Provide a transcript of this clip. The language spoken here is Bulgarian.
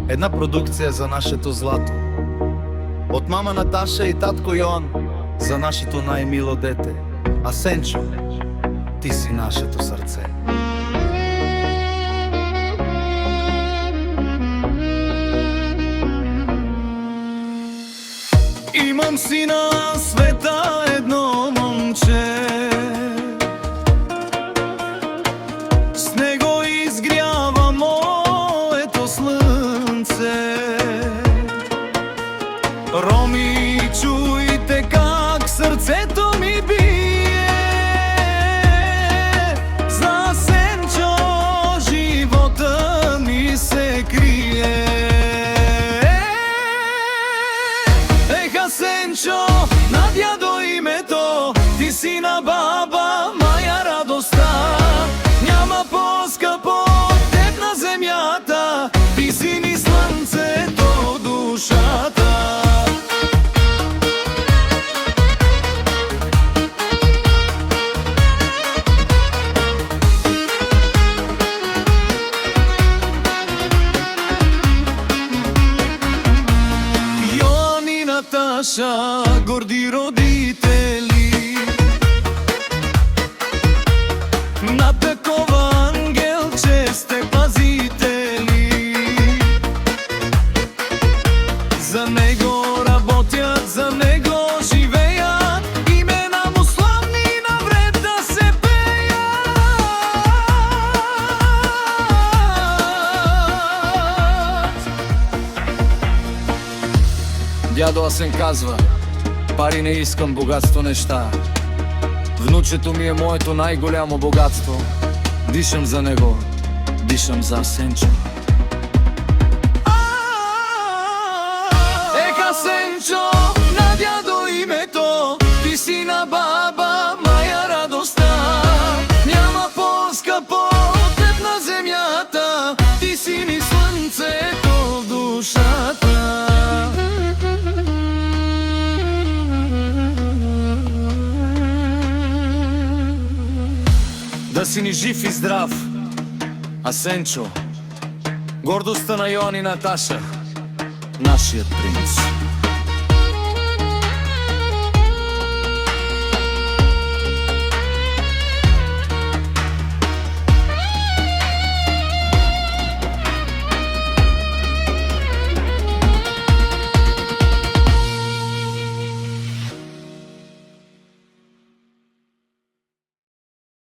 Една продукција за нашето злато. Од мама Наташа и татко Јоан за нашето најмило дете. Асенчо, ти си нашето срце. Имам си на света едно момче, с него изгрява моето слънце. Роми, чуйте как сърцето ми бие, за Асенчо живота ми се крие. Асенчо, на дядо името, ти си на баба моя радостта. Няма по-скъпо от теб на земята, ти си ни слънцето душата. Наташа, горди родители, на такова ангелче сте пазители. За него работят, за него живеят, имена му славни навред да се пеят. Дядо Асен казва: пари не искам, богатство неща. Внучето ми е моето най-голямо богатство. Дишам за него, дишам за Асенчо. Асенчо, на дядо името, ти си на баба моя радостта. Няма по-скъпо от теб на земята, ти си ни слънцето в душата. Да си ни жив и здрав, Асенчо, гордостта на Йоан и Наташа, нашият принц.